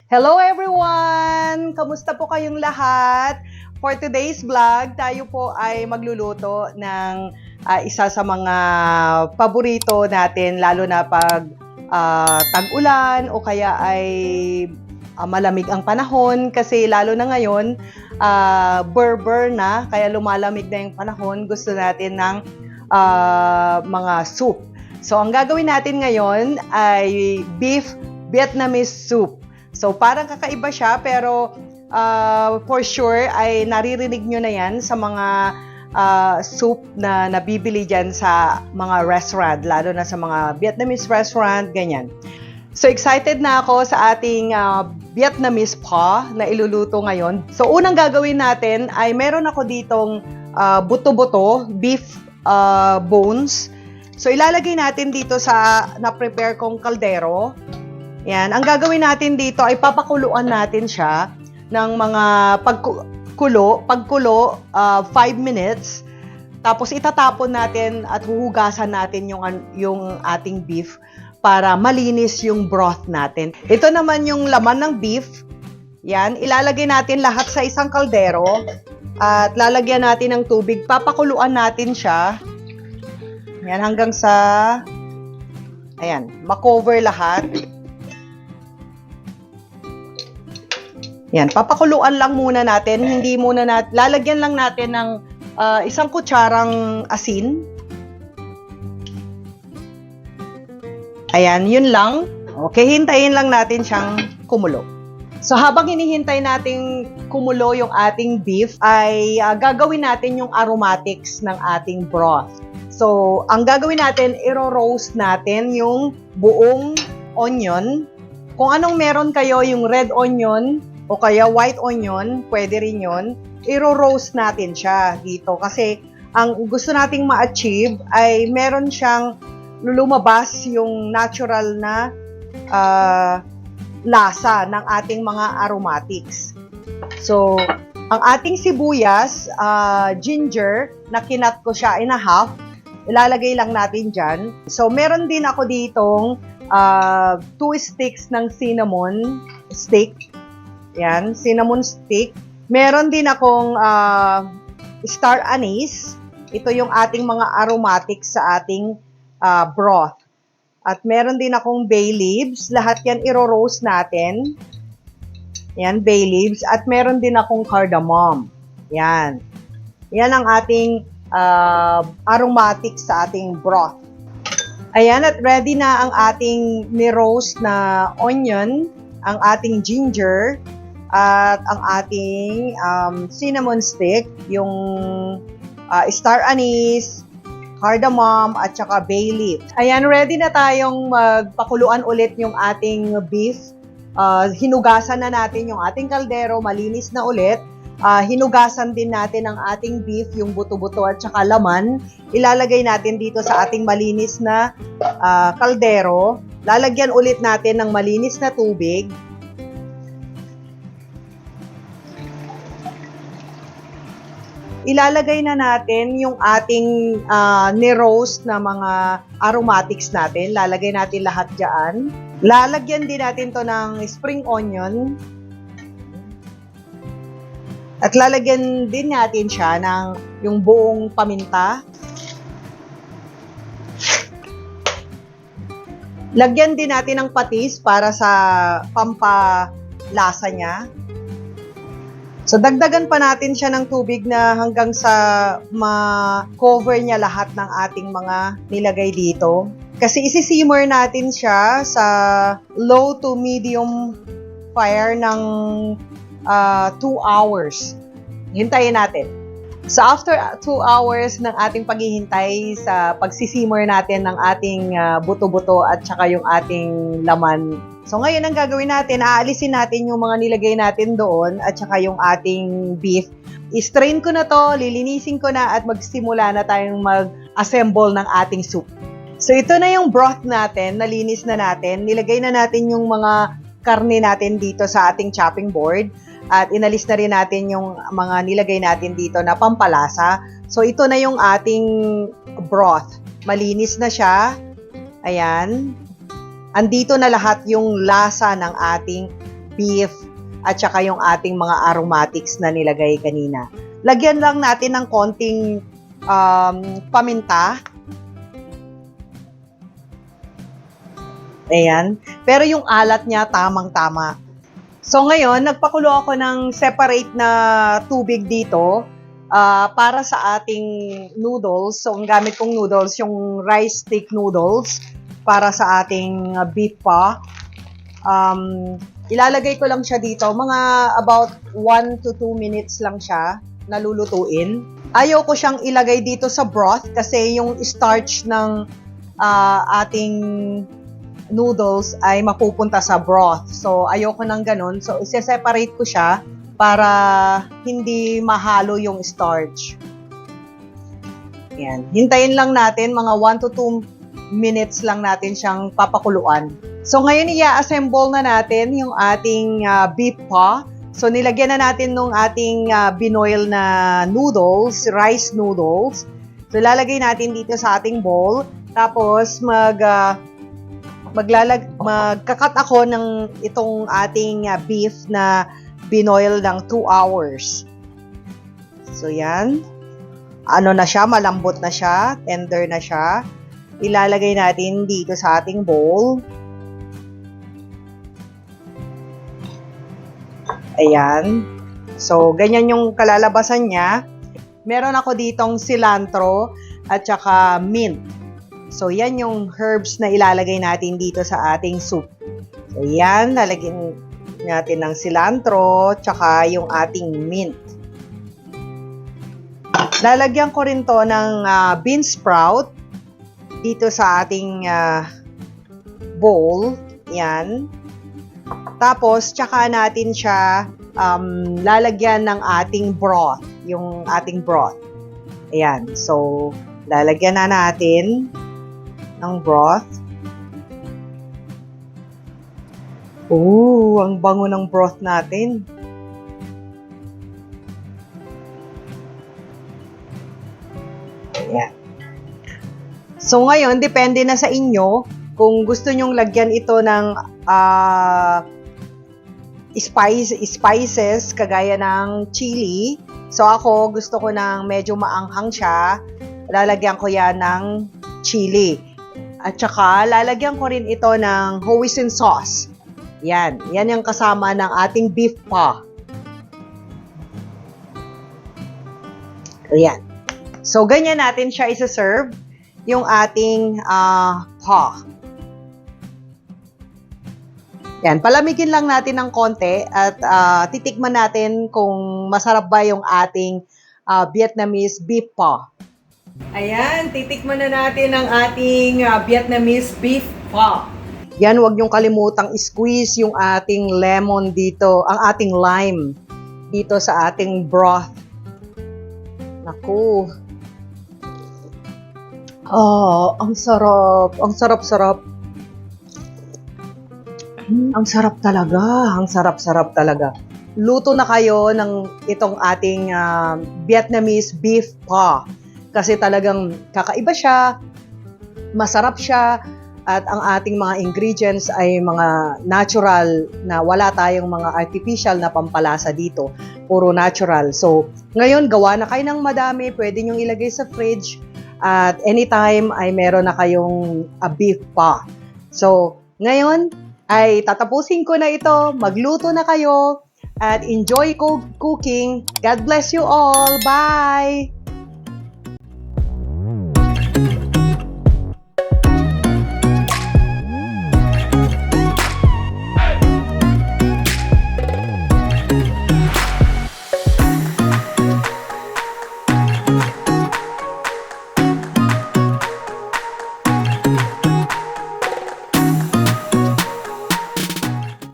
Hello everyone! Kamusta po kayong lahat? For today's vlog, tayo po ay magluluto ng isa sa mga paborito natin, lalo na pag tag-ulan o kaya ay malamig ang panahon. Kasi lalo na ngayon, burr na, kaya lumalamig na yung panahon. Gusto natin ng mga soup. So, ang gagawin natin ngayon ay beef Vietnamese soup. So, parang kakaiba siya, pero for sure ay naririnig nyo na yan sa mga soup na nabibili dyan sa mga restaurant, lalo na sa mga Vietnamese restaurant, ganyan. So, excited na ako sa ating Vietnamese pho na iluluto ngayon. So, unang gagawin natin ay meron ako ditong buto-buto, beef bones. So, ilalagay natin dito sa na-prepare kong kaldero. Yan. Ang gagawin natin dito ay papakuluan natin siya ng mga pagkulo, 5 minutes. Tapos itatapon natin at huhugasan natin yung ating beef para malinis yung broth natin. Ito naman yung laman ng beef. Yan. Ilalagay natin lahat sa isang kaldero at lalagyan natin ng tubig. Papakuluan natin siya. Yan, hanggang sa makover lahat. Yan, papakuluan lang muna natin, hindi muna lalagyan lang natin ng isang kutsarang asin. Ayan, yun lang. Okay, hintayin lang natin siyang kumulo. So, habang hinihintay nating kumulo yung ating beef, ay gagawin natin yung aromatics ng ating broth. So, ang gagawin natin, iro-roast natin yung buong onion. Kung anong meron kayo, yung red onion, o kaya white onion, pwede rin yun. Iro-roast natin siya dito kasi ang gusto nating ma-achieve ay meron siyang lumabas yung natural na lasa ng ating mga aromatics. So, ang ating sibuyas, ginger, na kinat ko siya in a half, ilalagay lang natin dyan. So, meron din ako ditong 2 sticks ng cinnamon stick. Yan, cinnamon stick. Meron din akong star anise. Ito yung ating mga aromatics sa ating broth. At meron din akong bay leaves. Lahat yan iro-roast natin. Yan, bay leaves. At meron din akong cardamom. Yan. Yan ang ating aromatics sa ating broth. Ayan, at ready na ang ating ni-roast na onion, ang ating ginger, at ang ating cinnamon stick, yung star anise, cardamom, at saka bay leaf. Ayan, ready na tayong magpakuluan ulit yung ating beef. Hinugasan na natin yung ating kaldero, malinis na ulit. Hinugasan din natin ang ating beef, yung buto-buto at saka laman. Ilalagay natin dito sa ating malinis na kaldero. Lalagyan ulit natin ng malinis na tubig. Ilalagay na natin yung ating ni-roast na mga aromatics natin. Lalagay natin lahat dyan. Lalagyan din natin to ng spring onion. At lalagyan din natin siya ng yung buong paminta. Lagyan din natin ng patis para sa pampalasa niya. So, dagdagan pa natin siya ng tubig na hanggang sa ma-cover niya lahat ng ating mga nilagay dito. Kasi isi-simmer natin siya sa low to medium fire ng 2 hours. Hintayin natin. So, after 2 hours ng ating paghihintay sa pagsisimmer natin ng ating buto-buto at saka yung ating laman. So, ngayon ang gagawin natin, aalisin natin yung mga nilagay natin doon at saka yung ating beef. I-strain ko na to, lilinisin ko na at magsimula na tayong mag-assemble ng ating soup. So, ito na yung broth natin, nalinis na natin. Nilagay na natin yung mga karne natin dito sa ating chopping board. At inalis na rin natin yung mga nilagay natin dito na pampalasa. So, ito na yung ating broth. Malinis na siya. Ayan. Andito na lahat yung lasa ng ating beef at saka yung ating mga aromatics na nilagay kanina. Lagyan lang natin ng konting paminta. Ayan. Pero yung alat niya, tamang-tama. So ngayon, nagpakulo ako ng separate na tubig dito para sa ating noodles. So ang gamit kong noodles, yung rice stick noodles para sa ating beef pa. Ilalagay ko lang siya dito, mga about 1 to 2 minutes lang siya nalulutuin. Ayaw ko siyang ilagay dito sa broth kasi yung starch ng ating noodles ay mapupunta sa broth. So, ayaw ko ng ganun. So, isi-separate ko siya para hindi mahalo yung starch. Yan. Hintayin lang natin, mga 1 to 2 minutes lang natin siyang papakuluan. So, ngayon i-assemble na natin yung ating beef paw. So, nilagyan na natin nung ating binoil na noodles, rice noodles. So, lalagay natin dito sa ating bowl. Tapos, magkakat ako ng itong ating beef na binoil ng 2 hours. So, yan. Ano na siya, malambot na siya, tender na siya. Ilalagay natin dito sa ating bowl. Ayan. So, ganyan yung kalalabasan niya. Meron ako ditong cilantro at saka mint. So, yan yung herbs na ilalagay natin dito sa ating soup. So, yan. Lalagyan natin ng cilantro tsaka yung ating mint. Lalagyan ko rin to ng bean sprout dito sa ating bowl. Yan. Tapos, tsaka natin siya lalagyan ng ating broth. Yung ating broth. Ayan. So, lalagyan na natin ng broth. Ooh, ang bango ng broth natin. Ayan. So, ngayon, depende na sa inyo kung gusto nyong lagyan ito ng spices kagaya ng chili. So, ako gusto ko ng medyo maanghang siya. Lalagyan ko yan ng chili. At saka, lalagyan ko rin ito ng hoisin sauce. Yan. Yan yung kasama ng ating beef paw. Ayan. So, ganyan natin siya isa-serve yung ating paw. Yan, palamigin lang natin ng konti at titikman natin kung masarap ba yung ating Vietnamese beef paw. Ayan, titikman na natin ang ating Vietnamese beef paw. Yan, huwag niyong kalimutang squeeze yung ating lemon dito, ang ating lime dito sa ating broth. Naku. Oh, ang sarap. Ang sarap-sarap. Ang sarap talaga. Ang sarap-sarap talaga. Luto na kayo ng itong ating Vietnamese beef paw. Kasi talagang kakaiba siya, masarap siya, at ang ating mga ingredients ay mga natural na wala tayong mga artificial na pampalasa dito. Puro natural. So, ngayon, gawa na kayo ng madami. Pwede nyo ilagay sa fridge. At anytime ay meron na kayong beef paw. So, ngayon, ay tatapusin ko na ito. Magluto na kayo. At enjoy cooking. God bless you all. Bye!